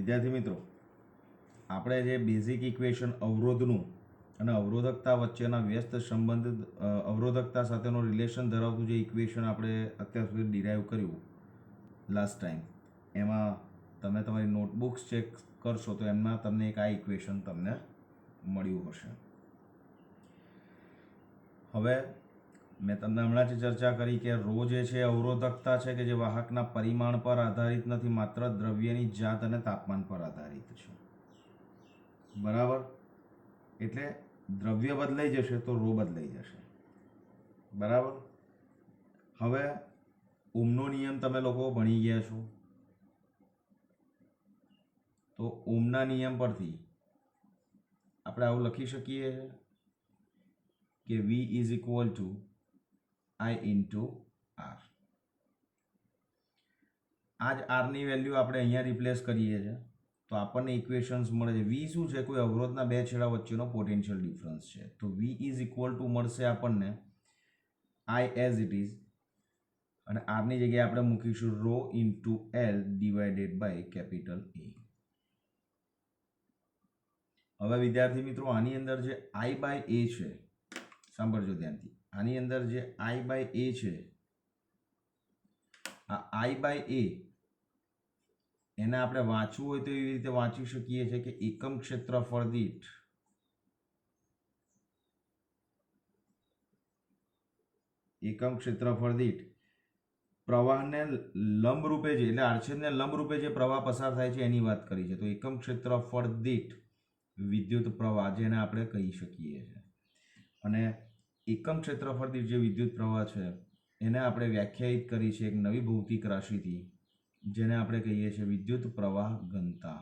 વિદ્યાર્થી મિત્રો, આપણે જે બેઝિક ઇક્વેશન અવરોધનું અને અવરોધકતા વચ્ચેના વ્યસ્ત સંબંધ અવરોધકતા સાથેનો રિલેશન ધરાવતું જે ઇક્વેશન આપણે અત્યાર સુધી ડિરાઈવ કર્યું લાસ્ટ ટાઈમ, એમાં તમે તમારી નોટબુક્સ ચેક કરશો તો એમાં તમને એક આ ઇક્વેશન તમને મળ્યું હશે. હવે મેં તમને હમણાં જ ચર્ચા કરી કે રો જે છે અવરોધકતા છે કે જે વાહકના પરિમાણ પર આધારિત નથી, માત્ર દ્રવ્યની જાત અને તાપમાન પર આધારિત છે. બરાબર? એટલે દ્રવ્ય બદલાઈ જશે તો રો બદલાઈ જશે. બરાબર? હવે ઓમનો નિયમ તમે લોકો ભણી ગયા છો, તો ઓમના નિયમ પરથી આપણે આવું લખી શકીએ કે V is equal two I into R. આ જ આરની વેલ્યુ આપણે અહીંયા રિપ્લેસ કરીએ છીએ તો આપણને ઇક્વેશન્સ મળે છે. V શું છે? કોઈ અવરોધના બે છેડા વચ્ચેનો પોટેન્શિયલ ડિફરન્સ છે. તો V ઇઝ ઇક્વલ ટુ મળશે આપણને I એઝ ઇટ ઇઝ, અને આરની જગ્યાએ આપણે મૂકીશું rho into L divided by capital A. હવે વિદ્યાર્થી મિત્રો, આની અંદર જે I બાય A છે, સાંભળજો ધ્યાનથી, આની અંદર જે I બાય A છે, આ I બાય A એને આપણે વાંચવું હોય તો એવી રીતે વાંચી શકીએ છીએ કે એકમ ક્ષેત્રફળ દીઠ પ્રવાહને લંબ રૂપે છે, એટલે આડછેદને લંબ રૂપે જે પ્રવાહ પસાર થાય છે એની વાત કરી છે. તો એકમ ક્ષેત્રફળ દીઠ વિદ્યુત પ્રવાહ જેને આપણે કહી શકીએ છીએ, અને એકમ ક્ષેત્રફળ દીઠ જે વિદ્યુત પ્રવાહ છે એને આપણે વ્યાખ્યાયિત કરી છે એક નવી ભૌતિક રાશિથી, જેને આપણે કહીએ છીએ વિદ્યુત પ્રવાહ ઘનતા,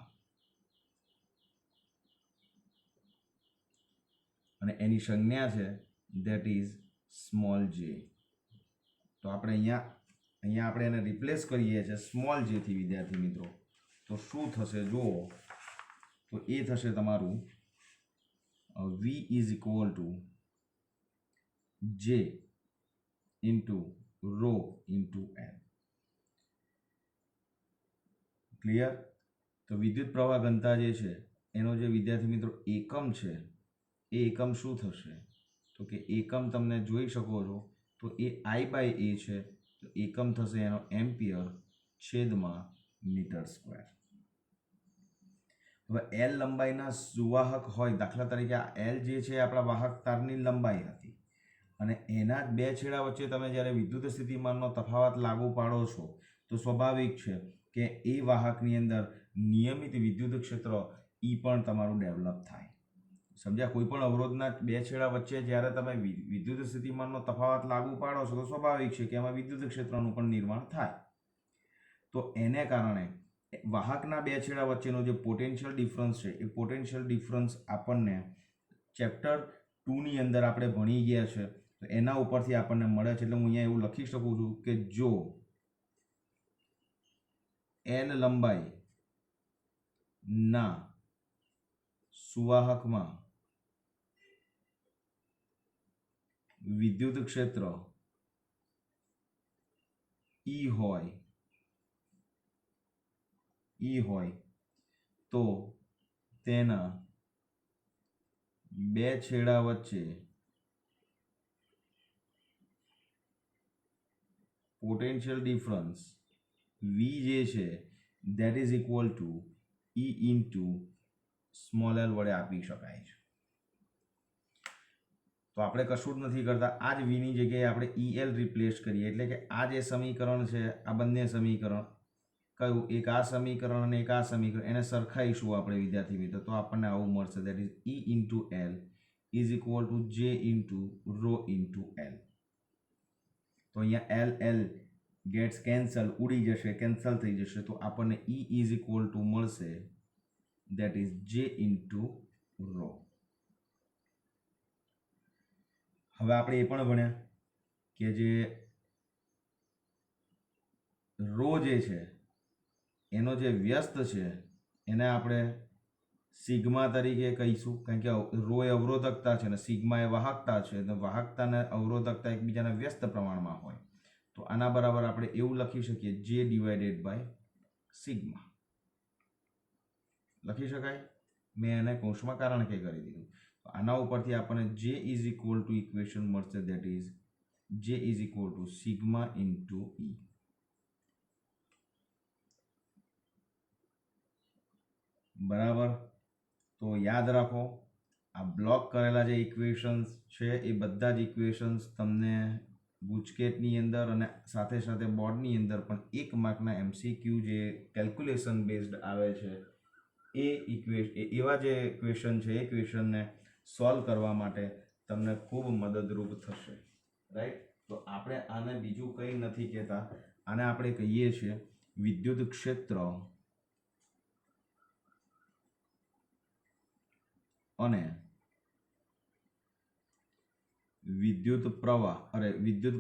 અને એની સંજ્ઞા છે ધેટ ઇઝ સ્મોલ જે. તો આપણે અહીંયા આપણે એને રિપ્લેસ કરીએ છીએ સ્મોલ જે થી. વિદ્યાર્થી મિત્રો, તો શું થશે જુઓ, તો એ થશે તમારું V is equal to J into rho into L. Clear? તો વિદ્યુત પ્રવાહ ઘનતા જે છે એનો જે વિદ્યાર્થી મિત્રો એકમ છે, એ એકમ શું થશે? તો કે એકમ તમને જોઈ શકો છો તો એ I બાય A છે, તો એકમ થશે એનો એમ્પિયર છેદમાં મીટર સ્ક્વેર. હવે L લંબાઈના સુવાહક હોય, દાખલા તરીકે આ L જે છે આપણા વાહક તારની લંબાઈ હતી, અને એના બે છેડા વચ્ચે તમે જ્યારે વિદ્યુત સ્થિતિમાનનો તફાવત લાગુ પાડો છો તો સ્વાભાવિક છે કે એ વાહકની અંદર નિયમિત વિદ્યુત ક્ષેત્ર ઈ પણ તમારું ડેવલપ થાય. સમજ્યા? કોઈ પણ અવરોધના બે છેડા વચ્ચે જ્યારે તમે વિદ્યુત સ્થિતિમાનનો તફાવત લાગુ પાડો છો તો સ્વાભાવિક છે કે એમાં વિદ્યુત ક્ષેત્રનું પણ નિર્માણ થાય. તો એને કારણે વાહકના બે છેડા વચ્ચેનો જે પોટેન્શિયલ ડિફરન્સ છે, એ પોટેન્શિયલ ડિફરન્સ આપણને ચેપ્ટર 2 ની અંદર આપણે ભણી ગયા છે, તો એના ઉપરથી આપણને મળે છે. એટલે હું અહીંયા એવું લખી શકું છું કે જો L લંબાઈ ના સુવાહકમાં વિદ્યુત ક્ષેત્ર E હોય તો તેના બે છેડા વચ્ચે પોટેન્શિયલ ડિફરન્સ V જે છે that is equal two E into small l વડે આપી શકાય છે. તો આપણે કશું જ નથી કરતા, આ જ V ની જગ્યાએ આપણે EL રિપ્લેસ કરીએ, એટલે કે આ જે સમીકરણ છે, આ બંને સમીકરણ, કયું? એક આ સમીકરણ અને એક આ સમીકરણ, એને સરખાઈશું આપણે વિદ્યાર્થી મિત્રો, તો આપણને આવું મળશે, that is E into L is equal to J into rho into L. તો અહીંયા L ગેટ્સ કેન્સલ, ઉડી જશે, કેન્સલ થઈ જશે, તો આપણને E ઇઝ ઇક્વલ ટુ મળશે that is J into rho. હવે આપણે એ પણ ભણ્યા કે જે રો જે છે એનો જે વ્યસ્ત છે એને આપણે સિગ્મા તરીકે કહીશું, કારણ કે રો એ અવરોધકતા છે અને સિગ્મા એ વાહકતા છે. તો વાહકતા અને અવરોધકતા એકબીજાના વ્યસ્ત પ્રમાણમાં હોય, તો આના બરાબર આપણે એવું લખી શકીએ J ડિવાઇડેડ બાય સિગ્મા. લખી શકાય. મેં એને કૌંસમાં કારણ કે કરી દીધું. તો આના ઉપરથી આપણને જે ઇઝ ઇક્વલ ટુ ઇક્વેશન મળશે, દેટ ઇઝ જે is equal to sigma into E. બરાબર. તો યાદ રાખો, આ બ્લોક કરેલા જે ઇક્વેશન્સ છે એ બધા જ ઇક્વેશન્સ તમને ગુજકેટની અંદર અને સાથે સાથે બોર્ડની અંદર પણ 1 માર્કના MCQ જે કેલ્ક્યુલેશન બેઝડ આવે છે એવા જે ક્વેશ્ચન છે એ ક્વેશ્ચનને સોલ્વ કરવા માટે તમને ખૂબ મદદરૂપ થશે, રાઈટ. તો આપણે આને બીજું કંઈ નથી કહેતા, આને આપણે કહીએ છીએ વિદ્યુત ક્ષેત્ર અને વિદ્યુત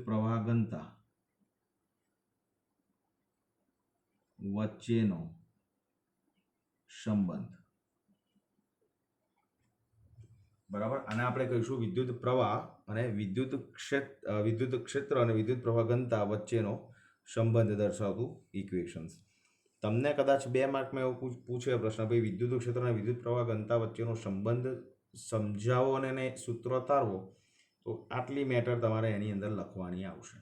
પ્રવાહ ઘનતા વચ્ચેનો સંબંધ. બરાબર. આને આપણે કહીશું વિદ્યુત પ્રવાહ અને વિદ્યુત ક્ષેત્ર અને વિદ્યુત પ્રવાહ ઘનતા વચ્ચેનો સંબંધ દર્શાવતું ઇક્વેશન્સ. તમને કદાચ 2 માર્કમાં એવું પૂછે પ્રશ્ન, ભાઈ વિદ્યુત ક્ષેત્ર અને વિદ્યુત પ્રવાહ ઘનતા વચ્ચેનો સંબંધ સમજાવો અને એને સૂત્ર તારવો, તો આટલી મેટર તમારે એની અંદર લખવાની આવશે.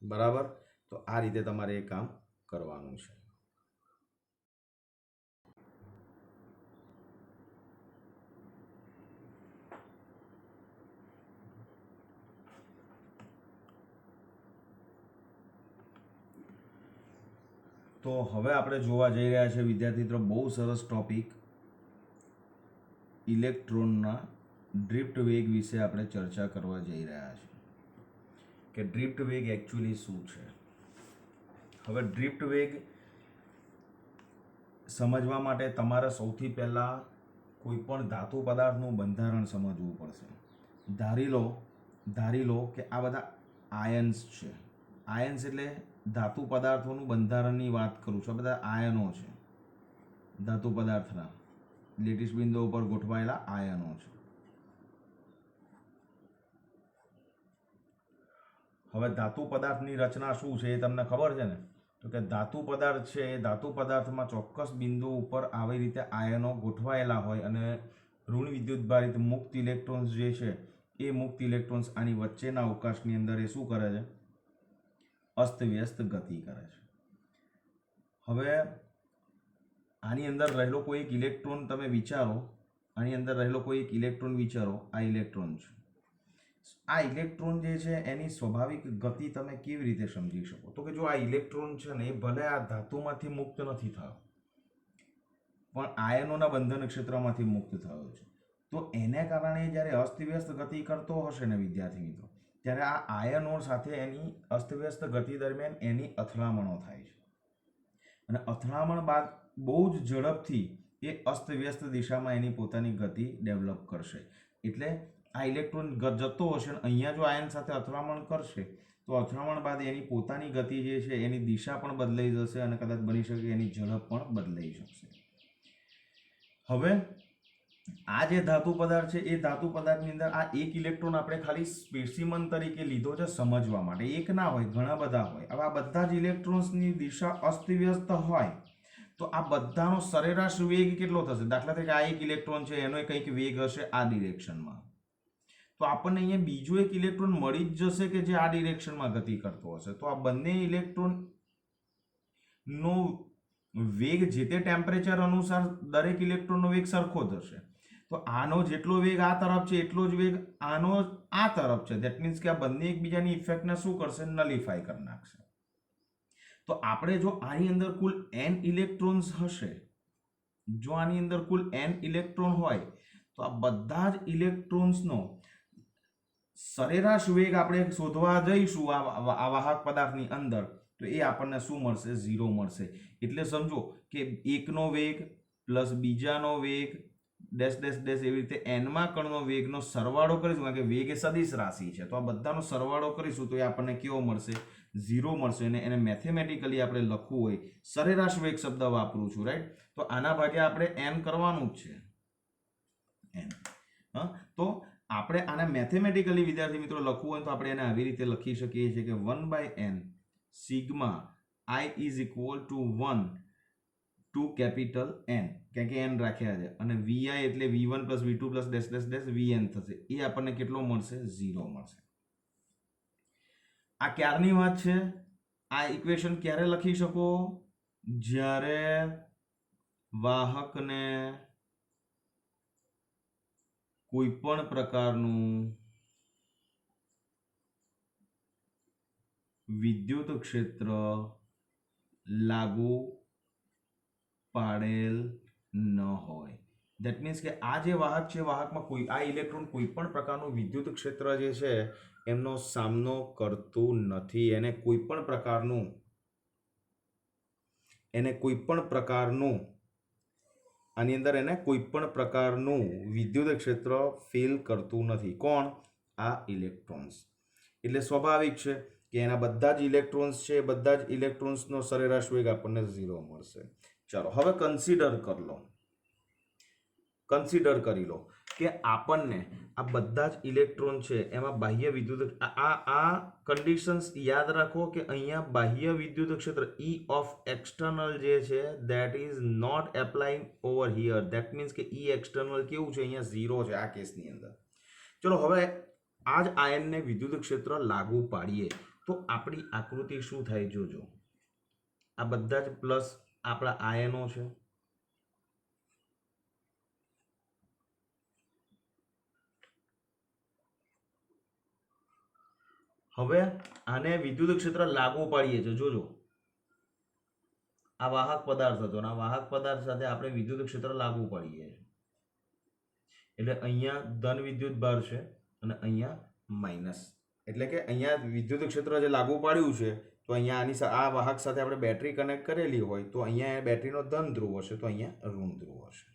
બરાબર. તો આ રીતે તમારે એ કામ કરવાનું છે. તો હવે આપણે જોવા જઈ રહ્યા છે વિદ્યાર્થી મિત્રો બહુ સરસ ટોપિક, ઇલેક્ટ્રોનના ડ્રિફ્ટ વેગ વિશે આપણે ચર્ચા કરવા જઈ રહ્યા છીએ કે ડ્રિફ્ટ વેગ એકચ્યુઅલી શું છે. હવે ડ્રિફ્ટ વેગ સમજવા માટે તમારે સૌથી પહેલાં કોઈ પણ ધાતુ પદાર્થનું બંધારણ સમજવું પડશે. ધારી લો કે આ બધા આયન્સ છે. આયન્સ એટલે ધાતુ પદાર્થોનું બંધારણની વાત કરું છું. આ બધા આયનો છે, ધાતુ પદાર્થના લેટીસ બિંદુઓ ઉપર ગોઠવાયેલા આયનો છે. હવે ધાતુ પદાર્થની રચના શું છે એ તમને ખબર છે ને? તો કે ધાતુ પદાર્થ છે એ ધાતુ પદાર્થમાં ચોક્કસ બિંદુ ઉપર આવી રીતે આયનો ગોઠવાયેલા હોય અને ઋણ વિદ્યુતભારિત મુક્ત ઇલેક્ટ્રોન્સ જે છે એ મુક્ત ઇલેક્ટ્રોન્સ આની વચ્ચેના અવકાશની અંદર એ શું કરે છે? અસ્તવ્યસ્ત ગતિ કરે છે. હવે આની અંદર રહેલો કોઈ એક ઇલેક્ટ્રોન તમે વિચારો, આની અંદર રહેલો કોઈ એક ઇલેક્ટ્રોન વિચારો, આ ઇલેક્ટ્રોન છે. આ ઇલેક્ટ્રોન જે છે એની સ્વાભાવિક ગતિ તમે કેવી રીતે સમજી શકો? તો કે જો આ ઇલેક્ટ્રોન છે ને એ ભલે આ ધાતુમાંથી મુક્ત નથી થયો, પણ આયનોના બંધન ક્ષેત્રમાંથી મુક્ત થયો છે. તો એને કારણે જ્યારે અસ્તવ્યસ્ત ગતિ કરતો હશે ને વિદ્યાર્થી મિત્રો, ત્યારે આ આયનો સાથે એની અસ્તવ્યસ્ત ગતિ દરમિયાન એની અથડામણો થાય છે અને અથડામણ બાદ બહુ જ ઝડપથી એ અસ્તવ્યસ્ત દિશામાં એની પોતાની ગતિ ડેવલપ કરશે. એટલે આ ઇલેક્ટ્રોન જતો હશે અને અહીંયા જો આયન સાથે અથડામણ કરશે તો અથડામણ બાદ એની પોતાની ગતિ જે છે એની દિશા પણ બદલાઈ જશે અને કદાચ બની શકે એની ઝડપ પણ બદલાઈ શકશે. હવે આ જે ધાતુ પદાર્થ છે એ ધાતુ પદાર્થની અંદર આ એક ઇલેક્ટ્રોન આપણે ખાલી સ્પેસિમન તરીકે લીધો છે સમજવા માટે. એક ના હોય, ઘણા બધા હોય. હવે આ બધા જ ઇલેક્ટ્રોન્સની દિશા અસ્તવ્યસ્ત હોય તો આ બધાનો સરેરાશ વેગ કેટલો થશે? દાખલા તરીકે આ એક ઇલેક્ટ્રોન છે, એનો કંઈક વેગ હશે આ ડિરેક્શનમાં, તો આપણને અહીંયા બીજો એક ઇલેક્ટ્રોન મળી જ જશે કે જે આ ડિરેક્શનમાં ગતિ કરતો હશે. તો આ બંને ઇલેક્ટ્રોનનો વેગ જે તે ટેમ્પરેચર અનુસાર દરેક ઇલેક્ટ્રોનનો વેગ સરખો જ હશે. તો આનો જેટલો વેગ આ તરફ છે એટલો જ વેગ આનો આ તરફ છે. ધેટ મીન્સ કે આ બંને એકબીજાની ઇફેક્ટને શું કરશે? નલિફાઈ કરી નાખશે. તો આપણે જો આની અંદર કુલ n ઇલેક્ટ્રોન્સ હશે, જો આની અંદર કુલ n ઇલેક્ટ્રોન હોય તો આ બધા જ ઇલેક્ટ્રોન્સનો સરેરાશ વેગ આપણે શોધવા જઈશું આ વાહક પદાર્થની અંદર, તો એ આપણને શું મળશે? 0 મળશે. એટલે સમજો કે એકનો વેગ પ્લસ બીજાનો વેગ ડેશ ડેશ ડેશ એવી રીતે એનમાં કણનો વેગનો સરવાળો કરીશું, કારણ કે વેગ એ સદિશ રાશિ છે. તો આ બધાનો સરવાળો કરીશું તો એ આપણને કેવો મળશે? 0 મળશે. અને એને મેથેમેટિકલી આપણે લખવું હોય, સરેરાશ વેગ શબ્દ વાપરું છું, રાઈટ? તો આના ભાગે આપણે n કરવાનું જ છે, n. તો આપણે આને મેથેમેટિકલી વિદ્યાર્થી મિત્રો લખવું હોય તો આપણે એને આવી રીતે લખી શકીએ છીએ કે 1/n sigma i is equal to 1 to capital N, કારણ કે એન રાખ્યા છે, અને વીઆઈ એટલે V1 plus V2 plus dash dash dash Vn થશે. એ આપણને કેટલો મળશે? 0 મળશે. આ ક્યારની વાત છે? આ ઇક્વેશન ક્યારે લખી શકો? જ્યારે વાહકને કોઈ પણ પ્રકારનું વિદ્યુત ક્ષેત્ર લાગુ પાડેલ ન હોય. દેટ મીન્સ કે આ જે વાહક છે, વાહકમાં કોઈ આ ઇલેક્ટ્રોન કોઈ પણ પ્રકારનું વિદ્યુત ક્ષેત્ર જે છે એમનો સામનો કરતું નથી. એને કોઈ પણ પ્રકારનું આની અંદર એને કોઈ પણ પ્રકારનું વિદ્યુત ક્ષેત્ર ફીલ કરતું નથી. કોણ? આ ઇલેક્ટ્રોન્સ. એટલે સ્વાભાવિક છે કે એના બધા જ ઇલેક્ટ્રોન્સ છે, બધા જ ઇલેક્ટ્રોન્સનો સરેરાશ વેગ આપણને 0 મળશે. ચાલો હવે કન્સિડર કરી લો કે આપણને આ બધા જ ઇલેક્ટ્રોન છે એમાં બાહ્ય વિદ્યુત આ કન્ડિશન્સ યાદ રાખો કે અહીંયા બાહ્ય વિદ્યુત ક્ષેત્ર E ઓફ એક્સટર્નલ જે છે that is not applying over here. That means કે E એક્સટર્નલ કેવું છે? અહીંયા 0 છે આ કેસની અંદર. ચલો હવે આ જ આયનને વિદ્યુત ક્ષેત્ર લાગુ પાડીએ તો આપણી આકૃતિ શું થાય જોજો. આ બધા જ પ્લસ આપણા આયનો છે. હવે આને વિદ્યુત ક્ષેત્ર લાગુ પાડીએ છીએ. જોજો આ વાહક પદાર્થ હતો, આ વાહક પદાર્થ સાથે આપણે વિદ્યુત ક્ષેત્ર લાગુ પાડીએ છીએ. એટલે અહીંયા ધન વિદ્યુત ભાર છે અને અહીંયા માઇનસ. એટલે કે અહીંયા વિદ્યુત ક્ષેત્ર જે લાગુ પાડ્યું છે તો અહીંયા આની આ વાહક સાથે આપણે બેટરી કનેક્ટ કરેલી હોય તો અહીંયા બેટરીનો ધન ધ્રુવ હશે, તો અહીંયા ઋણ ધ્રુવ હશે.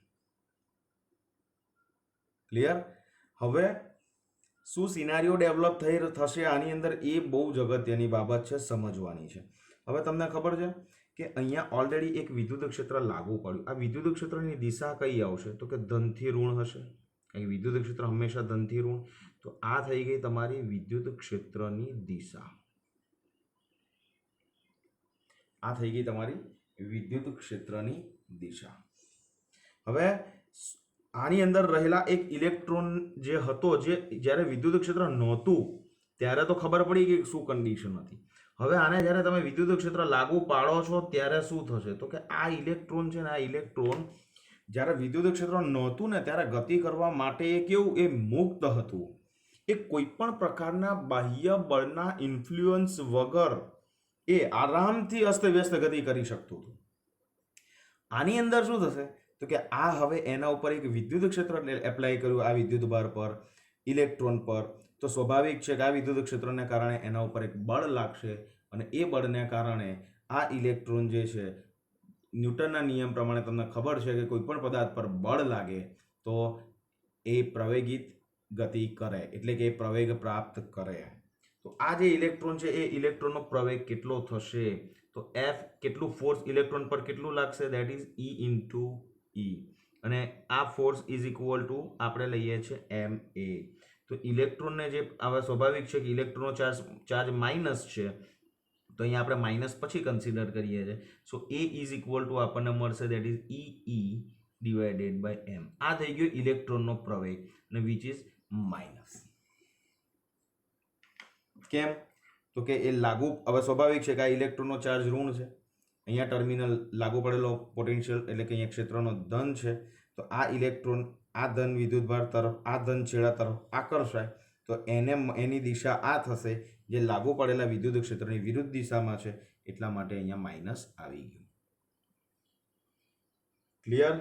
ક્લિયર? હવે શું સિનારીઓ ડેવલપ થશે આની અંદર એ બહુ જ અગત્યની બાબત છે, સમજવાની છે. હવે તમને ખબર છે કે અહીંયા ઓલરેડી એક વિદ્યુત ક્ષેત્ર લાગુ પડ્યું. આ વિદ્યુત ક્ષેત્રની દિશા કઈ આવશે? તો કે ધનથી ઋણ હશે. અહીં વિદ્યુત ક્ષેત્ર હંમેશા ધનથી ઋણ. તો આ થઈ ગઈ તમારી વિદ્યુત ક્ષેત્રની દિશા. આ થઈ ગઈ તમારી વિદ્યુત ક્ષેત્રની દિશા. હવે આની અંદર રહેલા એક ઇલેક્ટ્રોન જે હતો, જે જ્યારે વિદ્યુત ક્ષેત્ર નહોતું ત્યારે તો ખબર પડી કે શું કન્ડિશન હતી. હવે આને જ્યારે તમે વિદ્યુત ક્ષેત્ર લાગુ પાડો છો ત્યારે શું થશે? તો કે આ ઇલેક્ટ્રોન છે ને, આ ઇલેક્ટ્રોન જ્યારે વિદ્યુત ક્ષેત્ર નહોતું ને ત્યારે ગતિ કરવા માટે એ કેવું? એ મુક્ત હતું. એ કોઈ પણ પ્રકારના બાહ્ય બળના ઇન્ફ્લુઅન્સ વગર એ આરામથી અસ્તવ્યસ્ત ગતિ કરી શકતું હતું. આની અંદર શું થશે? તો કે આ હવે એના ઉપર એક વિદ્યુત ક્ષેત્ર એપ્લાય કર્યું, આ વિદ્યુત ભાર પર, ઇલેક્ટ્રોન પર. તો સ્વાભાવિક છે કે આ વિદ્યુત ક્ષેત્રને કારણે એના ઉપર એક બળ લાગશે અને એ બળને કારણે આ ઇલેક્ટ્રોન જે છે, ન્યૂટનના નિયમ પ્રમાણે તમને ખબર છે કે કોઈ પણ પદાર્થ પર બળ લાગે તો એ પ્રવેગિત ગતિ કરે, એટલે કે પ્રવેગ પ્રાપ્ત કરે. તો આ જે ઇલેક્ટ્રોન છે એ ઇલેક્ટ્રોનનો પ્રવેગ કેટલો થશે? તો F કેટલું ફોર્સ ઇલેક્ટ્રોન પર કેટલું લાગશે? That is E into E. અને આ ફોર્સ ઇઝ ઇક્વલ ટુ આપણે લઈએ છીએ ma. તો ઇલેક્ટ્રોનને જે હવે સ્વાભાવિક છે કે ઇલેક્ટ્રોનનો ચાર્જ માઇનસ છે, તો અહીંયા આપણે માઇનસ પછી કન્સિડર કરીએ છીએ. So A is equal to આપણને મળશે that is E divided by m. આ થઈ ગયો ઇલેક્ટ્રોનનો પ્રવેગ અને વિચ ઇઝ માઇનસ. કેમ? તો કે એ લાગુ, હવે સ્વાભાવિક છે કે આ ઇલેક્ટ્રોનનો ચાર્જ ઋણ છે, અહીંયા ટર્મિનલ લાગુ પડેલો પોટેન્શિયલ એટલે કે અહીંયા ક્ષેત્રનો ધન છે. તો આ ઇલેક્ટ્રોન આ ધન વિદ્યુતભાર તરફ, આ ધન છેડા તરફ આકર્ષાય તો એની દિશા આ થશે, જે લાગુ પડેલા વિદ્યુત ક્ષેત્રની વિરુદ્ધ દિશામાં છે. એટલા માટે અહીંયા માઇનસ આવી ગયું. ક્લિયર?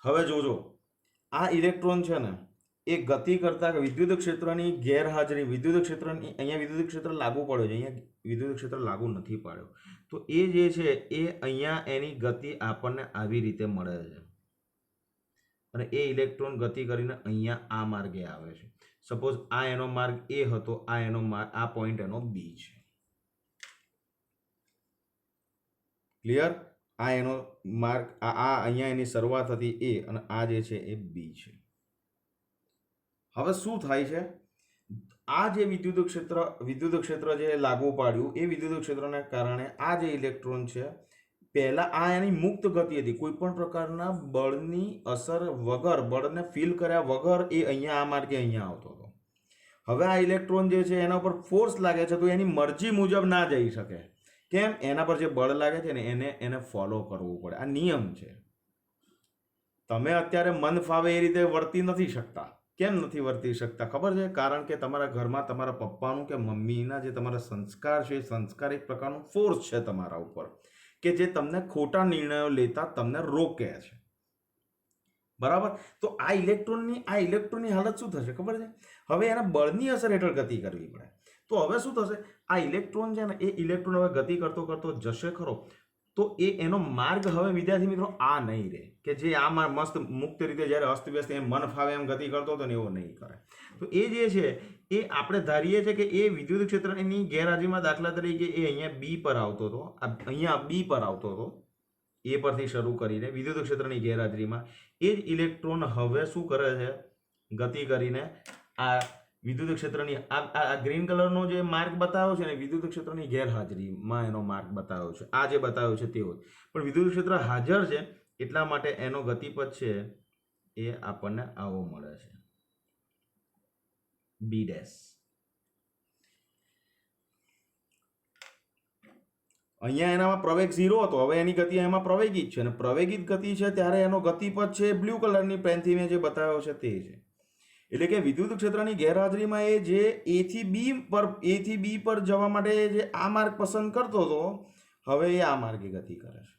હવે જોજો આ ઇલેક્ટ્રોન છે ને એ ગતિ કરતા વિદ્યુત ક્ષેત્રની ગેરહાજરી, વિદ્યુત ક્ષેત્રની અહીંયા વિદ્યુત ક્ષેત્ર લાગુ પડ્યો છે, અહીંયા વિદ્યુત ક્ષેત્ર લાગુ નથી પાડ્યો. તો એ જે છે એ અહીંયા એની ગતિ આપણને આવી રીતે મળે છે અને એ ઇલેક્ટ્રોન ગતિ કરીને અહીંયા આ માર્ગે આવે છે. સપોઝ આ એનો માર્ગ A હતો, આ એનો માર્ગ, આ પોઈન્ટ એનો B છે. ક્લિયર? આ એનો માર્ગ, આ અહીંયા એની શરૂઆત હતી A અને આ જે છે એ B છે. હવે શું થાય છે? આ જે વિદ્યુત ક્ષેત્ર જે લાગુ પાડ્યું એ વિદ્યુત ક્ષેત્રને કારણે આ જે ઇલેક્ટ્રોન છે પહેલા આ એની મુક્ત ગતિ હતી, કોઈ પણ પ્રકારના બળની અસર વગર, બળને ફીલ કર્યા વગર એ અહીંયા આ માર્ગે અહીંયા આવતો હતો. હવે આ ઇલેક્ટ્રોન જે છે એના પર ફોર્સ લાગે છે, તો એની મરજી મુજબ ના જઈ શકે. કેમ? એના પર જે બળ લાગે છે ને એને ફોલો કરવું પડે. આ નિયમ છે. તમે અત્યારે મન ફાવે એ રીતે વર્તી નથી શકતા. કેમ નથી વર્તી શકતા ખબર છે? કારણ કે તમારા ઘરમાં તમારા પપ્પાનું કે મમ્મીના જે તમારા સંસ્કાર છે, એ સંસ્કાર એક પ્રકારનું ફોર્સ છે તમારા ઉપર, કે જે તમને ખોટા નિર્ણયો લેતા તમને રોકે છે. બરાબર? તો આ ઇલેક્ટ્રોનની હાલત શું થશે ખબર છે? હવે એને બળની અસર હેઠળ ગતિ કરવી પડે. તો હવે શું થશે? આ ઇલેક્ટ્રોન છે ને, એ ઇલેક્ટ્રોન હવે ગતિ કરતો કરતો જશે ખરો, તો એનો માર્ગ હવે વિદ્યાર્થી મિત્રો આ નહીં રહે, કે જે આ મસ્ત મુક્ત રીતે જ્યારે અસ્તવ્યસ્ત એમ મન ફાવે એમ ગતિ કરતો હતો ને એવો નહીં કરે. તો એ જે છે એ આપણે ધારીએ છીએ કે એ વિદ્યુત ક્ષેત્રની ગેરહાજરીમાં, દાખલા તરીકે એ અહીંયા બી પર આવતો હતો, અહીંયા બી પર આવતો હતો, એ પરથી શરૂ કરીને વિદ્યુત ક્ષેત્રની ગેરહાજરીમાં એ જ ઇલેક્ટ્રોન હવે શું કરે છે? ગતિ કરીને આ વિદ્યુત ક્ષેત્રની આ ગ્રીન કલરનો જે માર્ગ બતાવ્યો છે ને, વિદ્યુત ક્ષેત્રની ગેરહાજરીમાં એનો માર્ગ બતાવ્યો છે, આ જે બતાવ્યો છે તેવો. પણ વિદ્યુત ક્ષેત્ર હાજર છે એટલા માટે એનો ગતિપથ છે એ આપણને આવો મળે છે, બી ડેશ. અહીંયા એનામાં પ્રવેગ 0 હતો, હવે એની ગતિ એમાં પ્રવેગિત છે, અને પ્રવેગિત ગતિ છે ત્યારે એનો ગતિપથ છે બ્લુ કલરની પેનથી મેં જે બતાવ્યો છે તે છે. એટલે કે વિદ્યુત ક્ષેત્રની ગેરહાજરીમાં એ જે એ થી બી પર જવા માટે જે આ માર્ગ પસંદ કરતો હતો, હવે એ આ માર્ગે ગતિ કરે છે.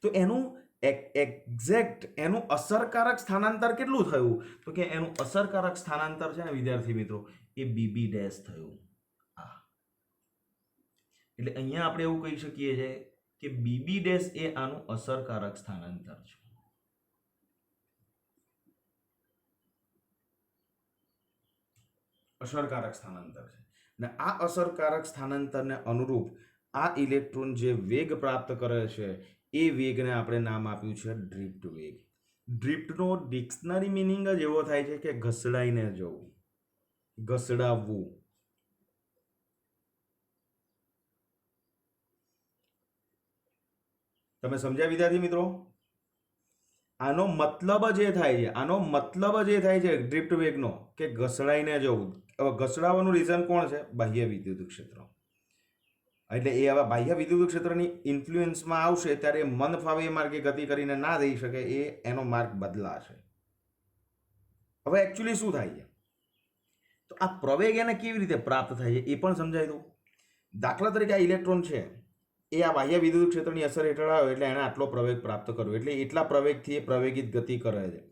તો એનું એક્ઝેક્ટ એનું અસરકારક સ્થાનાંતર કેટલું થયું? તો કે એનું અસરકારક સ્થાનાંતર છે ને વિદ્યાર્થી મિત્રો, એ બીબી ડેશ થયું. એટલે અહીંયા આપણે એવું કહી શકીએ છીએ કે બીબી ડેશ એ આનું અસરકારક સ્થાનાંતર છે. અસરકારક સ્થાનાંતર છે. અને આ અસરકારક સ્થાનાંતરને અનુરૂપ આ ઇલેક્ટ્રોન જે વેગ પ્રાપ્ત કરે છે એ વેગને આપણે નામ આપ્યું છે ડ્રિફ્ટ વેગ. ડ્રિફ્ટનો ડિક્શનરી મિનિંગ જ એવો થાય છે કે ઘસડાઈને જવું, ઘસડાવવું. તમે સમજ્યા વિદ્યાર્થી મિત્રો? આનો મતલબ જ એ થાય છે, આનો મતલબ જ એ થાય છે ડ્રિફ્ટ વેગનો, કે ઘસડાઈને જવું. હવે ઘસડાવવાનું રીઝન કોણ છે? બાહ્ય વિદ્યુત ક્ષેત્ર. એટલે એ હવે બાહ્ય વિદ્યુત ક્ષેત્રની ઇન્ફ્લુઅન્સમાં આવશે ત્યારે મન ફાવે એ માર્ગે ગતિ કરીને ના જઈ શકે, એનો માર્ગ બદલાશે. હવે એકચ્યુઅલી શું થાય છે? તો આ પ્રવેગ એને કેવી રીતે પ્રાપ્ત થાય છે એ પણ સમજાય દઉં. દાખલા તરીકે આ ઇલેક્ટ્રોન છે એ આ બાહ્ય વિદ્યુત ક્ષેત્રની અસર હેઠળ આવ્યો એટલે એને આટલો પ્રવેગ પ્રાપ્ત કર્યો, એટલે એટલા પ્રવેગથી એ પ્રવેગિત ગતિ કરે છે.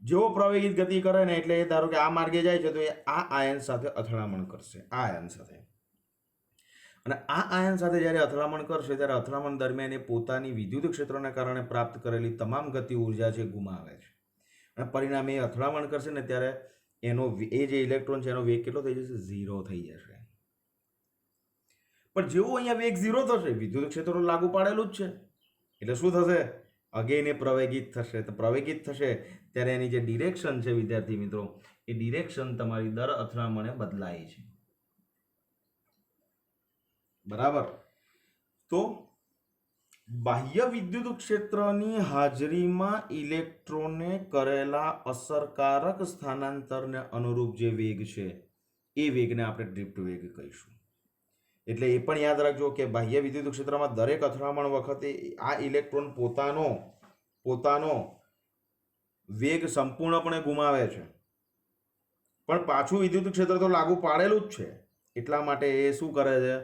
જેવો પ્રવેગિત ગતિ કરે ને એટલે એ ધારો કે આ માર્ગે જાય છે તો એ આ આયન સાથે અથડામણ કરશે, આ આયન સાથે. અને આ આયન સાથે જ્યારે અથડામણ કરશે ત્યારે અથડામણ દરમિયાન એ પોતાની વિદ્યુત ક્ષેત્રના કારણે પ્રાપ્ત કરેલી તમામ ગતિ ઉર્જા છે ગુમાવે છે, અને પરિણામે એ અથડામણ કરશે ને ત્યારે એનો એ જે ઇલેક્ટ્રોન છે એનો વેગ કેટલો થઈ જશે? 0 થઈ જશે. પણ જેવું અહીંયા વેગ 0 થશે, વિદ્યુત ક્ષેત્ર લાગુ પાડેલું જ છે, એટલે શું થશે? અગેન એ પ્રવેગિત થશે. તો પ્રવેગિત થશે ત્યારે એની જે ડિરેક્શન છે વિદ્યાર્થી મિત્રો, એ ડિરેક્શન તમારી દર અથડામણે બદલાય છે. બરાબર? તો બાહ્ય વિદ્યુત ક્ષેત્રની હાજરીમાં ઇલેક્ટ્રોને કરેલા અસરકારક સ્થાનાંતરને અનુરૂપ જે વેગ છે એ વેગને આપણે ડ્રિફ્ટ વેગ કહીશું. એટલે એ પણ યાદ રાખજો કે બાહ્ય વિદ્યુત ક્ષેત્રમાં દરેક અથડામણ વખતે આ ઇલેક્ટ્રોન પોતાનો વેગ સંપૂર્ણપણે ગુમાવે છે, પણ પાછું વિદ્યુત ક્ષેત્ર તો લાગુ પાડેલું જ છે, એટલા માટે એ શું કરે છે?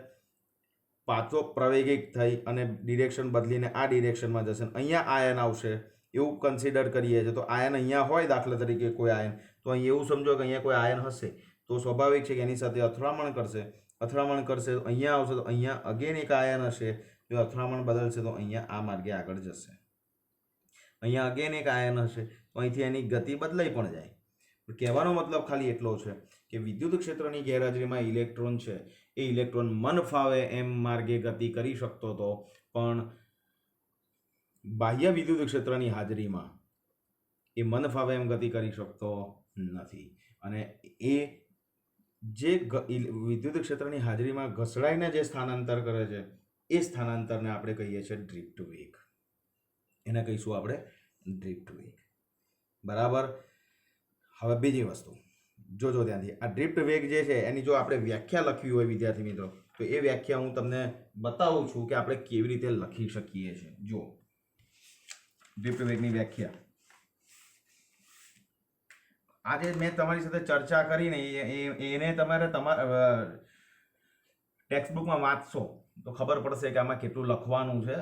પાછો પ્રવેગિક થઈ અને ડિરેક્શન બદલીને આ ડિરેક્શનમાં જશે. અહીંયા આયન આવશે એવું કન્સિડર કરીએ છીએ. તો આયન અહીંયા હોય, દાખલા તરીકે કોઈ આયન, તો અહીં એવું સમજો કે અહીંયા કોઈ આયન હશે તો સ્વાભાવિક છે કે એની સાથે અથડામણ કરશે તો અહીંયા આવશે, તો અહીંયા અગેન એક આયન હશે, જો અથડામણ બદલશે તો અહીંયા આ માર્ગે આગળ જશે. અહીંયા અગેન એક આયન હશે તો અહીંથી એની ગતિ બદલાઈ પણ જાય. કહેવાનો મતલબ ખાલી એટલો છે કે વિદ્યુત ક્ષેત્રની ગેરહાજરીમાં ઇલેક્ટ્રોન છે એ ઇલેક્ટ્રોન મન ફાવે એમ માર્ગે ગતિ કરી શકતો હતો, પણ બાહ્ય વિદ્યુત ક્ષેત્રની હાજરીમાં એ મન ફાવે એમ ગતિ કરી શકતો નથી. અને એ જે વિદ્યુત ક્ષેત્રની હાજરીમાં ઘસડાઈને જે સ્થાનાંતર કરે છે એ સ્થાનાંતરને આપણે કહીએ છીએ ડ્રિફ્ટ વેગ. એને કહીશું આપણે ડ્રિફ્ટ વેગ. બરાબર. હવે બીજી વસ્તુ જોજો ધ્યાનથી. આ ડ્રિફ્ટ વેગ જે છે એની જો આપણે વ્યાખ્યા લખવી હોય વિદ્યાર્થી મિત્રો, તો એ વ્યાખ્યા હું તમને બતાવું છું કે આપણે કેવી રીતે લખી શકીએ છીએ. જો ડ્રિફ્ટ વેગની વ્યાખ્યા આજે મેં તમારી સાથે ચર્ચા કરીને એને તમારે તમારા ટેક્સ્ટબુકમાં વાંચશો તો ખબર પડશે કે આમાં કેટલું લખવાનું છે,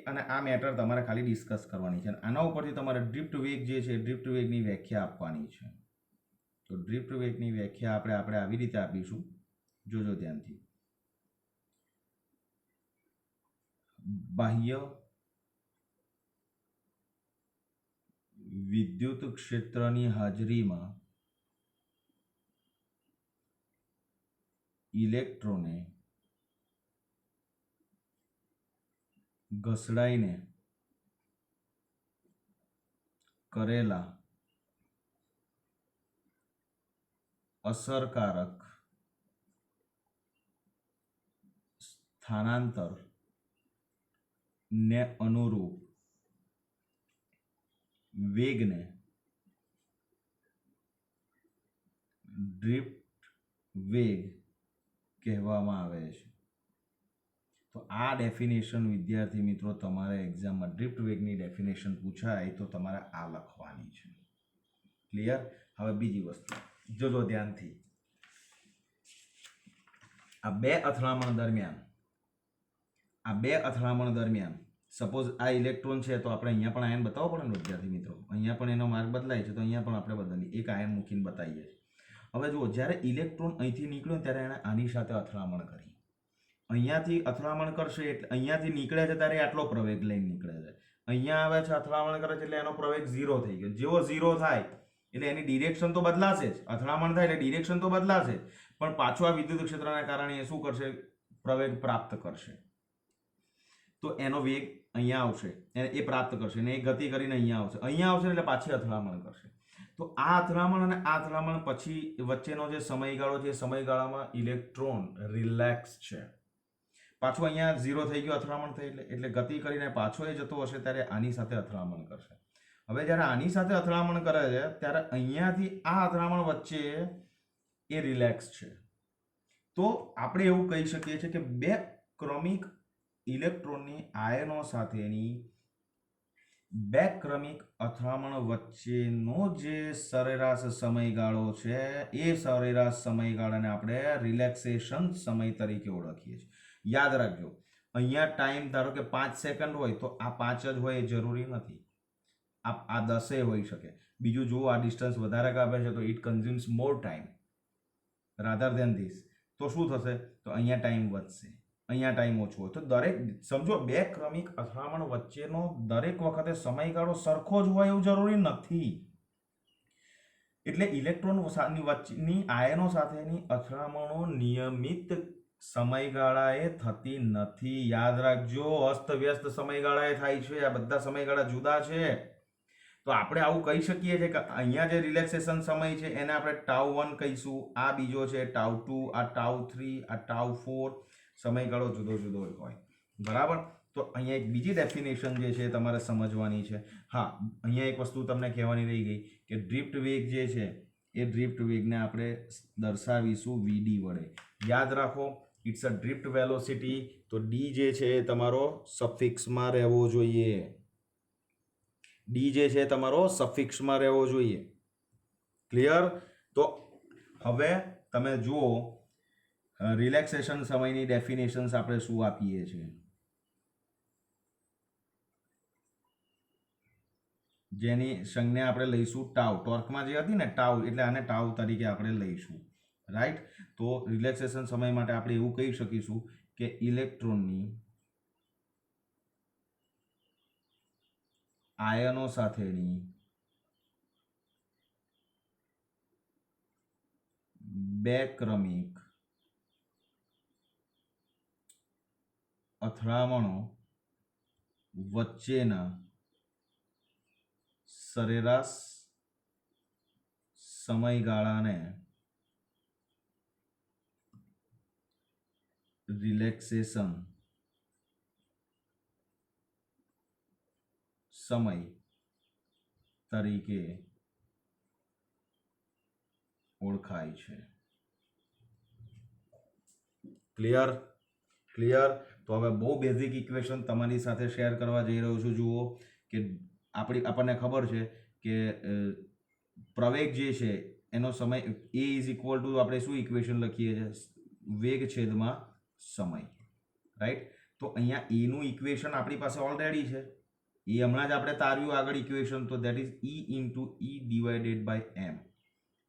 અને આ મેટર તમારે ખાલી ડિસ્કસ કરવાની છે. આના ઉપરથી તમારે ડ્રિફ્ટ વેગ જે છે ડ્રિફ્ટ વેગની વ્યાખ્યા આપવાની છે. તો ડ્રિફ્ટ વેગની વ્યાખ્યા આપણે આવી રીતે આપીશું. જોજો ધ્યાનથી. બાહ્ય વિદ્યુત ક્ષેત્રની હાજરીમાં ઇલેક્ટ્રોને ઘસડાઈને કરેલા અસરકારક સ્થાનાંતર ને અનુરૂપ વેગને ડ્રિફ્ટ વેગ કહેવામાં આવે છે. તો આ ડેફિનેશન વિદ્યાર્થી મિત્રો તમારે એક્ઝામમાં ડ્રિફ્ટ વેગની ડેફિનેશન પૂછાય તો તમારે આ લખવાની છે. ક્લિયર? હવે બીજી વસ્તુ જોજો ધ્યાનથી. આ બે અથડામણ દરમિયાન સપોઝ આ ઇલેક્ટ્રોન છે તો આપણે અહીંયા પણ આયન બતાવવો પડે ને વિદ્યાર્થી મિત્રો. અહીંયા પણ એનો માર્ગ બદલાય છે તો અહીંયા પણ આપણે બદલીએ, એક આયન મૂકીને બતાવીએ છીએ. હવે જુઓ, જ્યારે ઇલેક્ટ્રોન અહીંથી નીકળ્યો ત્યારે એણે આની સાથે અથડામણ કરી. અહીંયાથી અથડામણ કરશે એટલે અહીંયાથી નીકળે છે ત્યારે આટલો પ્રવેગ લઈને નીકળે છે. અહીંયા આવે છે અથડામણ કરે છે એટલે એનો પ્રવેગ 0 થઈ ગયો. જેવો 0 થાય એટલે એની ડિરેક્શન તો બદલાશે જ. અથડામણ થાય એટલે ડિરેક્શન તો બદલાશે, પણ પાછો આ વિદ્યુત ક્ષેત્રના કારણે એ શું કરશે? પ્રવેગ પ્રાપ્ત કરશે. તો એનો વેગ અહીંયા આવશે, એ પ્રાપ્ત કરશે અને એ ગતિ કરીને અહીંયા આવશે એટલે પાછી અથડામણ કરશે. તો આ અથડામણ અને આ અથડામણ પછી વચ્ચેનો જે સમયગાળો છે એ સમયગાળામાં ઇલેક્ટ્રોન રિલેક્સ છે. પાછું અહીંયા 0 થઈ ગયો અથડામણ થઈ એટલે ગતિ કરીને પાછો એ જતો હશે ત્યારે આની સાથે અથડામણ કરશે. હવે જ્યારે આની સાથે અથડામણ કરે છે ત્યારે અહીંયાથી આ અથડામણ વચ્ચે એ રિલેક્સ છે. તો આપણે એવું કહી શકીએ છીએ કે બે ક્રમિક ઇલેક્ટ્રોનની આયનો સાથેની બે ક્રમિક અથડામણ વચ્ચેનો જે સરેરાશ સમયગાળો છે એ સરેરાશ સમયગાળાને આપણે રિલેક્સેશન સમય તરીકે ઓળખીએ છીએ. યાદ રાખજો, અહીંયા ટાઈમ ધારો કે 5 સેકન્ડ હોય તો આ 5 જ હોય એ જરૂરી નથી. આ 10 હોઈ શકે. બીજું જુઓ, આ ડિસ્ટન્સ વધારે કાપે છે તો it consumes more time rather than this. તો શું થશે? તો અહીંયા ટાઈમ વધશે, અહીંયા ટાઈમ ઓછો હોય. તો દરેક સમજો, બે ક્રમિક અથડામણ વચ્ચેનો દરેક વખતે સમયગાળો સરખો જ હોય એવું જરૂરી નથી. એટલે ઇલેક્ટ્રોન વચ્ચેની આયનો સાથેની અથડામણો નિયમિત સમયગાળાએ થતી નથી. યાદ રાખજો, અસ્તવ્યસ્ત સમયગાળાએ થાય છે. આ બધા સમયગાળા જુદા છે. તો આપણે આવું કહી શકીએ છીએ કે અહીંયા જે રિલેક્સેશન સમય છે એને આપણે τ1 કહીશું, આ બીજો છે τ2, આ τ3, આ τ4. સમયગાળો જુદો જુદો હોય. બરાબર? તો અહીંયા એક બીજી ડેફિનેશન જે છે તમારે સમજવાની છે. હા, અહીંયા એક વસ્તુ તમને કહેવાની રહી ગઈ કે ડ્રિફ્ટ વેગ જે છે એ ડ્રિફ્ટ વેગને આપણે દર્શાવીશું vd વડે. યાદ રાખો, ઇટ્સ અ ડ્રિફ્ટ વેલોસિટી. તો ડી જે છે એ તમારો સફિક્સમાં રહેવો જોઈએ. ડી જે છે તમારો સફિક્સમાં રહેવો જોઈએ. ક્લિયર? તો હવે તમે જુઓ, રિલેક્સેશન સમયની ડેફિનેશન્સ આપણે શું આપીએ છીએ, જેની સંજ્ઞા આપણે લઈશું ટાઉ. ટોર્કમાં જે હતી ને ટાઉ, એટલે આને ટાઉ તરીકે આપણે લઈશું. રાઈટ? તો રિલેક્સેશન સમય માટે આપણે એવું કહી શકીશું કે ઇલેક્ટ્રોનની આયનો સાથેની બે ક્રમિક અથડામણો વચ્ચેના સરેરાશ સમયગાળાને રિલેક્સેશન સમય તરીકે ઓળખાય છે. ક્લિયર? ક્લિયર? તો હવે બહુ બેઝિક ઇક્વેશન તમારી સાથે શેર કરવા જઈ રહ્યો છું. જુઓ કે આપણને ખબર છે કે પ્રવેગ જે છે એનો સમય એ ઇઝ ઇક્વલ ટુ આપણે શું ઇક્વેશન લખીએ છીએ? વેગ છેદમાં સમય, રાઈટ? તો અહીંયા એનું ઇક્વેશન આપણી પાસે ઓલરેડી છે. એ હમણાં જ આપણે તાર્યું આગળ ઇક્વેશન, તો that is E into E divided by M,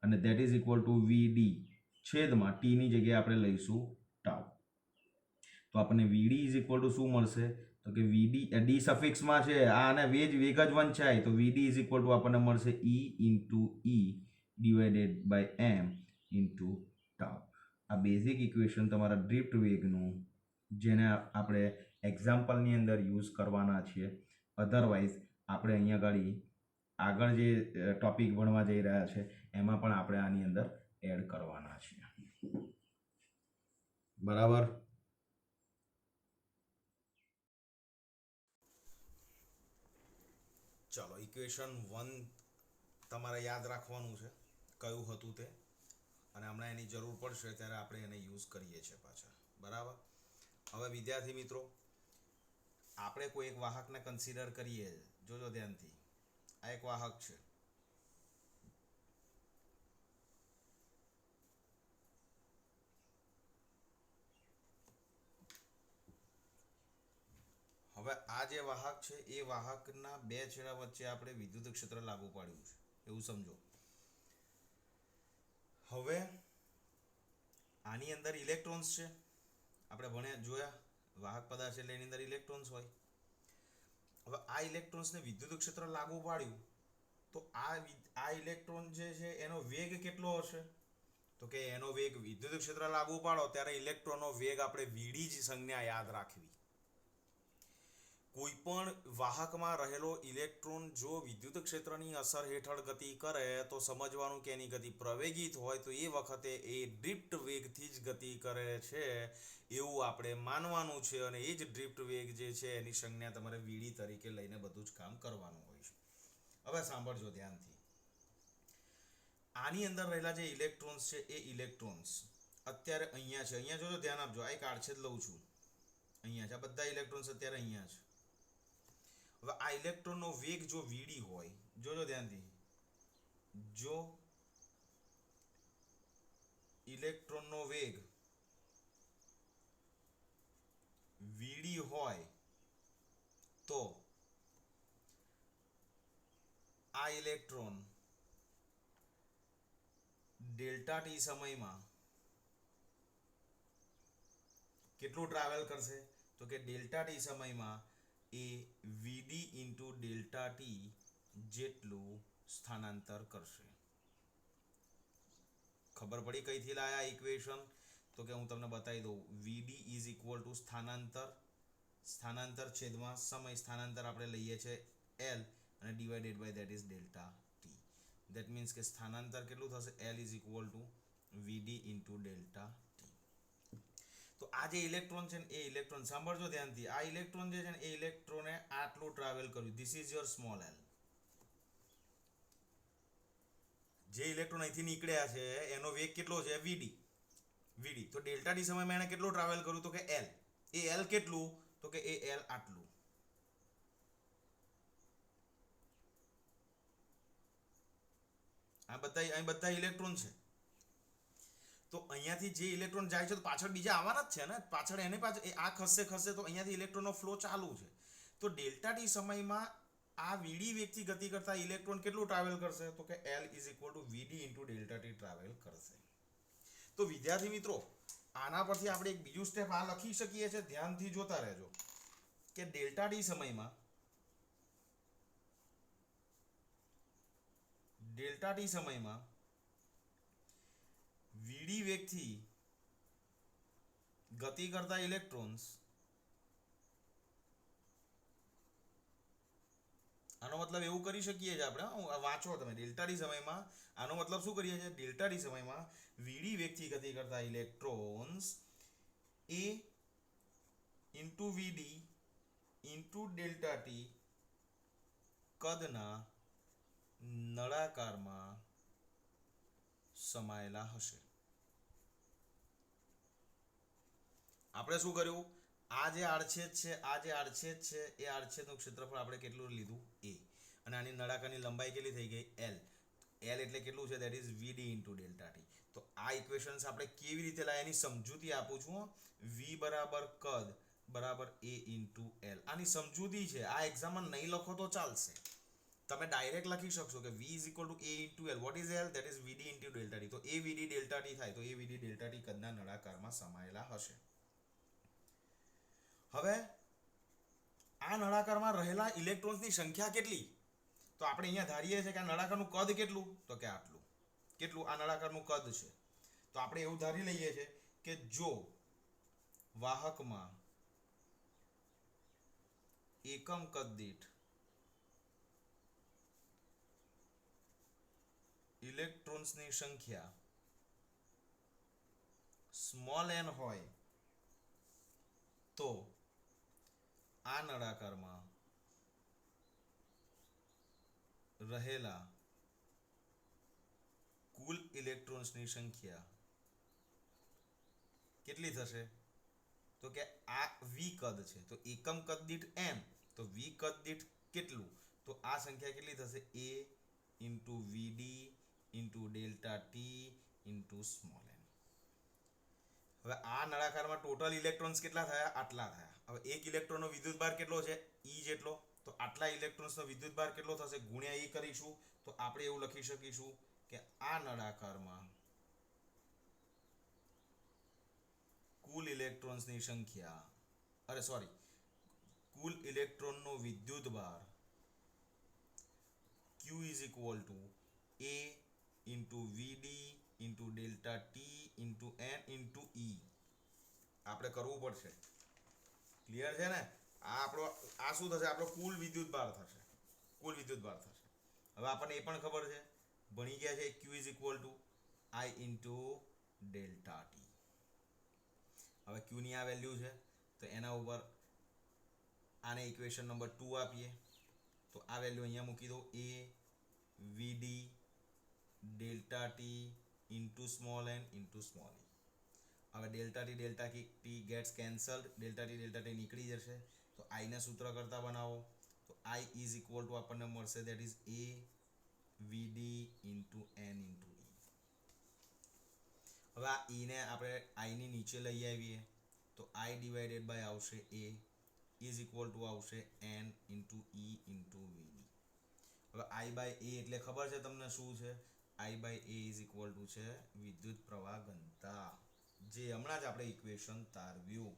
અને that is equal to V D છેદમાં ટીની જગ્યાએ આપણે લઈશું ટાઉ. તો આપણને વીડી ઇઝ ઇક્વલ ટુ શું મળશે? તો કે વીડી ડી સફિક્સમાં છે આ, અને વેગ જ વંચાય, તો વીડી ઇઝ ઇક્વલ ટુ આપણને મળશે E into E divided by M into tau. આ બેઝિક ઇક્વેશન તમારા ડ્રિફ્ટ વેગનું, જેને આપણે એક્ઝામ્પલની અંદર યુઝ કરવાના છીએ. અધરવાઇઝ આપણે અહીંયા આગળ જે ટોપિક ભણવા જઈ રહ્યા છે એમાં પણ આપણે આની અંદર એડ કરવાના છીએ. બરાબર? ચલો, ઇક્વેશન 1 તમારે યાદ રાખવાનું છે કયું હતું તે, અને હમણાં એની જરૂર પડશે ત્યારે આપણે એને યુઝ કરીએ છીએ પાછા. બરાબર? હવે વિદ્યાર્થી મિત્રો, આપણે કોઈ એક વાહકને કન્સિડર કરીએ. જોજો ધ્યાનથી, આ એક વાહક છે. હવે આ જે વાહક છે એ વાહકના બે છેડા વચ્ચે આપણે વિદ્યુત ક્ષેત્ર લાગુ પાડ્યું છે, એવું સમજો. હવે આની અંદર ઇલેક્ટ્રોન્સ છે. આપણે ભણ્યા જોયા, વાહક પદાર્થ એટલે એની અંદર ઇલેક્ટ્રોન્સ હોય. હવે આ ઇલેક્ટ્રોન્સને વિદ્યુત ક્ષેત્ર લાગુ પાડ્યું, તો આ ઇલેક્ટ્રોન જે છે એનો વેગ કેટલો હશે? તો કે એનો વેગ, વિદ્યુત ક્ષેત્ર લાગુ પાડો ત્યારે ઇલેક્ટ્રોનનો વેગ આપણે વીડી જ સંજ્ઞા યાદ રાખવી. કોઈ પણ વાહકમાં રહેલો ઇલેક્ટ્રોન જો વિદ્યુત ક્ષેત્રની અસર હેઠળ ગતિ કરે તો સમજવાનું કે એની ગતિ પ્રવેગિત હોય, તો એ વખતે એ ડ્રિફ્ટ વેગથી જ ગતિ કરે છે એવું આપણે માનવાનું છે, અને એ જ ડ્રિફ્ટ વેગ જે છે એની સંજ્ઞા તમારે વીડી તરીકે લઈને બધું જ કામ કરવાનું હોય છે. હવે સાંભળજો ધ્યાનથી. આની અંદર રહેલા જે ઇલેક્ટ્રોન્સ છે એ ઇલેક્ટ્રોન્સ અત્યારે અહીંયા છે. અહીંયા જોજો, ધ્યાન આપજો, આ એક આડછેદ લઉં છું. અહીંયા છે, આ બધા ઇલેક્ટ્રોન્સ અત્યારે અહીંયા છે. હવે આ ઇલેક્ટ્રોનનો વેગ જો વીડી હોય, જોજો ધ્યાનથી, જો ઇલેક્ટ્રોનનો વેગ વીડી હોય તો આ ઇલેક્ટ્રોન ડેલ્ટા ટી સમયમાં કેટલું ટ્રાવેલ કરશે? તો કે ડેલ્ટા ટી સમયમાં એ વીડી ઇન્ટુ ડેલ્ટા ટી જેટલું સ્થાનાંતર કરશે. ખબર પડી કઈથી લાયા ઇક્વેશન? તો કે હું તમને બતાવી દઉં. વીડી ઇઝ ઇક્વલ ટુ સ્થાનાંતર છેદમાં સમય. સ્થાનાંતર આપણે લઈએ છીએ એલ, અને divided by that is delta T. That means કે સ્થાનાંતર કેટલું થશે? L is equal to V D into delta T. તો આ જે ઇલેક્ટ્રોન છે ને એ ઇલેક્ટ્રોન, સાંભળજો ધ્યાનથી, આ ઇલેક્ટ્રોન જે છે ને એ ઇલેક્ટ્રોને આટલું ટ્રાવેલ કર્યું. This is your small L. જે ઇલેક્ટ્રોન અહીંથી નીકળ્યા છે એનો વેગ કેટલો છે? વીડી. તો ડેલ્ટા ટી સમયમાં એને કેટલું ટ્રાવેલ કર્યું? તો કે એલ. એ એલ કેટલું? તો કે એ એલ આટલું. અહીં બધા ઇલેક્ટ્રોન છે. તો અહીંયાથી જે ઇલેક્ટ્રોન જાય છે તો પાછળ બીજા આવવાના જ છે ને. પાછળ એને પાછળ આ ખસશે તો અહીંયાથી ઇલેક્ટ્રોનનો ફ્લો ચાલુ છે. તો ડેલ્ટા ટી સમયમાં આ વીડી વેગથી ગતિ કરતા ઇલેક્ટ્રોન કેટલું ટ્રાવેલ કરશે? તો કે L is equal to V D into delta T travel કરશે. તો વિદ્યાર્થી મિત્રો, આના પરથી આપણે એક બીજું સ્ટેપ આ લખી શકીએ છીએ. ધ્યાનથી જોતા રહેજો કે ડેલ્ટા ટી સમયમાં વીડી વેગથી ગતિ કરતા ઇલેક્ટ્રોન્સ, આનો મતલબ એવું કરી શકીએ છીએ આપણે, વાંચો તમે, ડેલ્ટા ટી સમયમાં આનો મતલબ શું કરીએ છીએ? ડેલ્ટા ટી સમયમાં વીડી વેગથી ગતિ કરતા ઇલેક્ટ્રોન્સ એ ઇન્ટુ વીડી ઇન્ટુ ડેલ્ટા ટી કદના નળાકારમાં સમાયેલા હશે. આપણે શું કર્યું? આ જે આડછેદ છે એ આડછેદનું ક્ષેત્રફળ આપણે કેટલું લીધું? a. અને આની નળાકારની લંબાઈ કેટલી થઈ ગઈ? l. l એટલે કેટલું છે? That is vd into delta T. તો આ ઇક્વેશન્સ આપણે કેવી રીતે લાવ્યા એની સમજૂતી આપું છું. v બરાબર કદ બરાબર a ઇન્ટુ l. આની સમજૂતી છે. આ એક્ઝામમાં નહીં લખો તો ચાલશે. તમે ડાયરેક્ટ લખી શકશો કે v is equal two a into l. What is l? That is vd into delta T. તો a vd ડેલ્ટા ટી થાય. તો a vd ડેલ્ટા ટી કદના નળાકારમાં સમાયેલા હશે. હવે આ નળાકારમાં રહેલા ઇલેક્ટ્રોન્સની સંખ્યા કેટલી? તો આપણે અહીંયા ધારીએ છીએ કે આ નળાકારનું કદ કેટલું? તો કે આટલું. કેટલું આ નળાકારનું કદ છે? તો આપણે એવું ધારી લઈએ છીએ કે જો વાહકમાં એકમ કદ દીઠ ઇલેક્ટ્રોન્સની સંખ્યા સ્મોલ n હોય તો આ નળાકારમાં રહેલા કુલ ઇલેક્ટ્રોન્સની સંખ્યા કેટલી થશે? તો કે આ v કદ છે તો એકમ કદ દીઠ m, તો v કદ દીઠ કેટલું? તો આ સંખ્યા કેટલી થશે? a into vd into delta T into small n. હવે આ નળાકારમાં ટોટલ ઇલેક્ટ્રોન્સ કેટલા થયા? આટલા થયા. હવે એક ઇલેક્ટ્રોનનો વિદ્યુતભાર કેટલો છે? e જેટલો. તો આટલા ઇલેક્ટ્રોન્સનો વિદ્યુતભાર કેટલો થશે? ગુણ્યા e કરીશું. તો આપણે એવું લખી શકીશું કે આ નળાકારમાં કુલ ઇલેક્ટ્રોન્સની સંખ્યા કુલ ઇલેક્ટ્રોનનો વિદ્યુતભાર q is equal two a into vd into delta T into n into e. આપણે કરવું પડશે. ક્લિયર છે ને? આ શું થશે? આપણો કુલ વિદ્યુતભાર થશે. હવે આપણને એ પણ ખબર છે, ભણી ગયા છે, q is equal two i into delta T. હવે q ની આ વેલ્યુ છે તો એના ઉપર આને ઇક્વેશન નંબર 2 આપીએ તો આ વેલ્યુ અહીંયા મૂકી દો. a vd delta T into small n ઇન્ટુ સ્મોલ e. હવે delta T gets cancelled. Delta T નીકળી જશે. તો i ને સૂત્ર કરતા બનાવો તો i ઇઝ ઇક્વલ ટુ આપણને મળશે that is a vd into n into e. હવે આ e ને આપણે i ની નીચે લઈ આવીએ તો i ડિવાઇડેડ બાય આવશે a ઇઝ ઇક્વલ ટુ આવશે n into e into vd. હવે i બાય a એટલે ખબર છે તમને શું છે? i by a is equal to છે વિદ્યુત પ્રવાહ ઘનતા, જે હમણાં જ આપણે ઇક્વેશન તારવ્યું.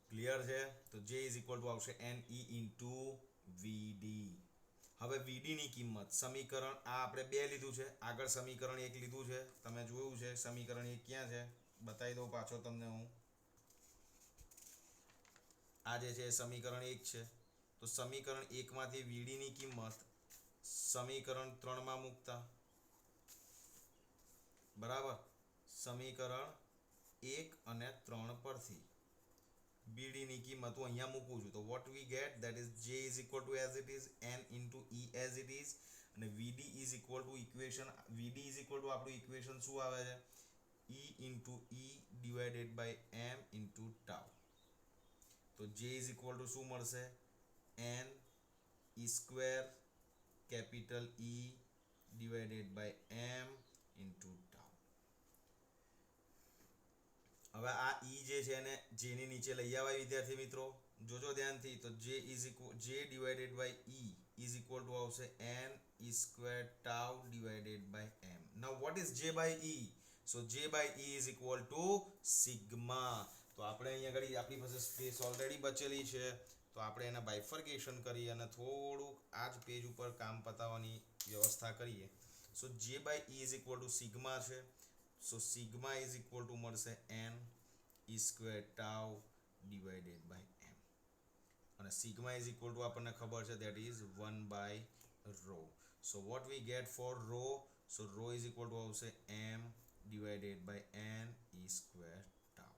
ક્લિયર છે? તો j ઇઝ ઇક્વલ ટુ આવશે n e ઇન્ટુ vd. હવે vd ની કિંમત સમીકરણ આ આપણે 2 લીધું છે, આગળ સમીકરણ 1 લીધું છે, તમે જોયું છે. સમીકરણ 1 ક્યાં છે? બતાવી દઉં પાછો તમને હું. આ જે છે સમીકરણ 1 છે. તો સમીકરણ 1 માંથી vd ની કિંમત સમીકરણ 3 માં મૂકતા, બરાબર? સમીકરણ 1 અને 3 પરથી bd ની કિંમત હું અહીંયા મૂકું છું. તો what we get that is j is equal to as it is n into e as it is અને vd is equal to આપણું ઇક્વેશન શું આવે છે? e into e divided by m into tau. તો j is equal to શું મળશે? n e square capital E divided by m into tau. હવે આ e જે છે એને j ની નીચે લઈ આવાય વિદ્યાર્થી મિત્રો. જોજો ધ્યાનથી. તો j divided by e is equal to આવશે n e square tau divided by m. Now what is j by e? So j by e is equal to sigma. તો આપણે અહીંયા ઘડી આપણી પાસે સ્પેસ ઓલરેડી બચેલી છે તો આપણે એને બાયફર્કેશન કરી અને થોડુંક આ જ પેજ ઉપર કામ પતાવવાની વ્યવસ્થા કરીએ. સો j by e is equal to sigma છે. So sigma is equal to મળશે n e square tau divided by m અને સિગ્મા ઇઝ ઇક્વલ ટુ આપણને ખબર છે that is 1 by rho. So what we get for rho? So rho is equal to આવશે m divided by n e square tau.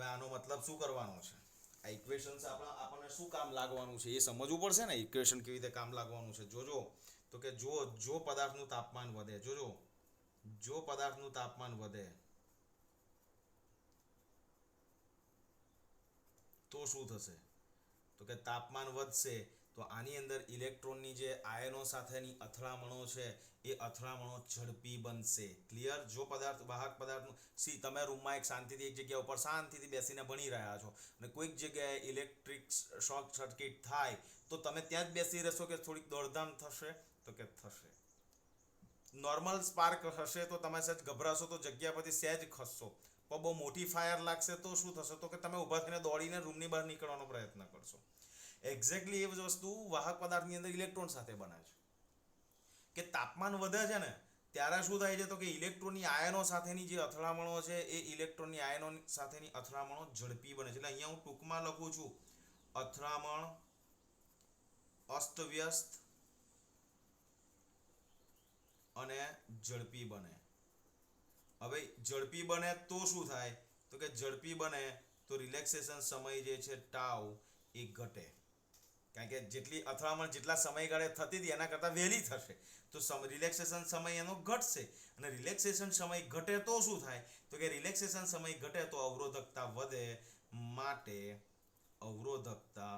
હવે આનો મતલબ શું કરવાનો છે? આ ઇક્વેશન્સ આપણને શું કામ લાગવાનું છે એ સમજવું પડશે ને. ઇક્વેશન કેવી રીતે કામ લાગવાનું છે જોજો. તો કે જો પદાર્થનું તાપમાન વધે, જોજો, જો પદાર્થનું તાપમાન વધે તો શું થશે? તો કે તાપમાન વધશે તો આની અંદર ઇલેક્ટ્રોનની જે આયનો સાથેની અથડામણો છે એ અથડામણો ઝડપી બનશે. ક્લિયર? જો વાહક પદાર્થનું તમે રૂમમાં શાંતિથી એક જગ્યા ઉપર શાંતિથી બેસીને ભણી રહ્યા છો અને કોઈક જગ્યાએ ઇલેક્ટ્રિક શોર્ટ સર્કિટ થાય તો તમે ત્યાં જ બેસી રહેશો કે થોડીક દોડધામ થશે? તો કે થશે. નોર્મલ સ્પાર્ક હશે તો તમે સહેજ ગભરાશો તો જગ્યા પરથી સહેજ ખસશો, પણ બહુ મોટી ફાયર લાગશે તો શું થશે? તો કે તમે ઊભા થઈને દોડીને રૂમની બહાર નીકળવાનો પ્રયત્ન કરશો. એક્ઝેક્ટલી એ જ વસ્તુ વાહક પદાર્થની અંદર ઇલેક્ટ્રોન સાથે બને છે. કે તાપમાન વધે છે ને ત્યારે શું થાય છે? તો કે ઇલેક્ટ્રોનની આયનો સાથેની જે અથડામણો છે એ ઇલેક્ટ્રોનની આયનો સાથેની અથડામણો ઝડપી બને છે. એટલે અહીંયા હું ટૂંકમાં લખું છું અથડામણ અસ્તવ્યસ્ત અને ઝડપી બને. હવે ઝડપી બને તો શું થાય? તો કે ઝડપી બને તો રિલેક્સેશન સમય જે છે ટાઉ એ ઘટે. કારણ કે જેટલી અથડામણ જેટલા સમયગાળે થતી હતી એના કરતાં વહેલી થશે તો રિલેક્સેશન સમય એનો ઘટશે. અને રિલેક્સેશન સમય ઘટે તો શું થાય? તો કે રિલેક્સેશન સમય ઘટે તો અવરોધકતા વધે, માટે અવરોધકતા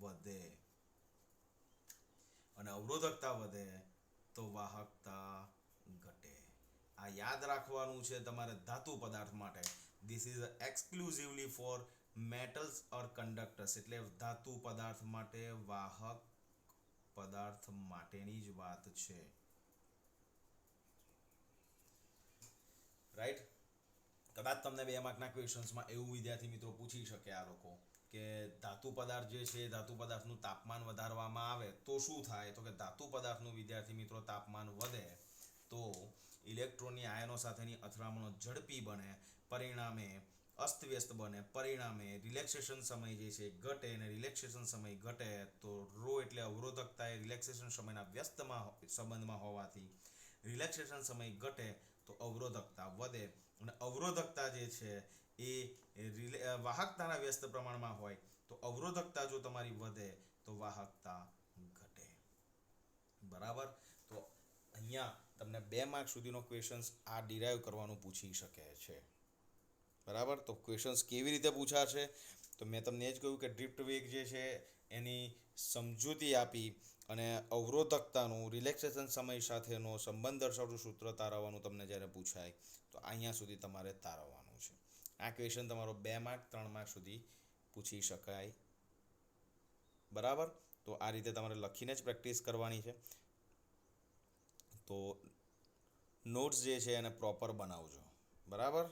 વધે. અને અવરોધકતા વધે તો વાહકતા ઘટે. આ યાદ રાખવાનું છે તમારે ધાતુ પદાર્થ માટે. This is exclusively for metals or conductors. એટલે ધાતુ પદાર્થ માટે, વાહક પદાર્થ માટેની જ વાત છે. રાઈટ? કદાચ તમને 2 માર્કના ક્વેશ્ચન્સમાં એવું વિદ્યાર્થી મિત્રો પૂછી શકે આ લોકો કે ધાતુ પદાર્થ જે છે ધાતુ પદાર્થનું તાપમાન વધારવામાં આવે તો શું થાય? તો કે ધાતુ પદાર્થનું વિદ્યાર્થી મિત્રો તાપમાન વધે તો ઇલેક્ટ્રોનની આયનો સાથેની અથડામણો ઝડપી બને, પરિણામે અસ્તવ્યસ્ત બને, પરિણામે રિલેક્સેશન સમય જે છે ઘટે. અને રિલેક્સેશન સમય ઘટે તો રો એટલે અવરોધકતા એ રિલેક્સેશન સમયના વ્યસ્તમાં સંબંધમાં હોવાથી રિલેક્સેશન સમય ઘટે તો અવરોધકતા વધે. અને અવરોધકતા જે છે એ વાહકતાના વ્યસ્ત પ્રમાણમાં હોય તો અવરોધકતા જો તમારી વધે તો વાહકતા ઘટે. બરાબર? તો અહીંયા તમને 2 માર્ક સુધીનો ક્વેશ્ચન્સ આ ડિરાઈવ કરવાનું પૂછી શકે છે. બરાબર? તો ક્વેશ્ચન્સ કેવી રીતે પૂછાશે? તો મેં તમને એ જ કહ્યું કે ડ્રિફ્ટ વેગ જે છે એની સમજૂતી આપી અને અવરોધકતાનું રિલેક્સેશન સમય સાથેનો સંબંધ દર્શાવતું સૂત્ર તારવવાનું તમને જ્યારે પૂછાય તો અહીંયા સુધી તમારે તારવવાનું છે. આ ક્વેશ્ચન તમારો 2 માર્ક 3 માર્ક સુધી પૂછી શકાય. બરાબર? તો આ રીતે તમારે લખીને જ પ્રેક્ટિસ કરવાની છે. તો નોટ્સ જે છે એને પ્રોપર બનાવજો. બરાબર?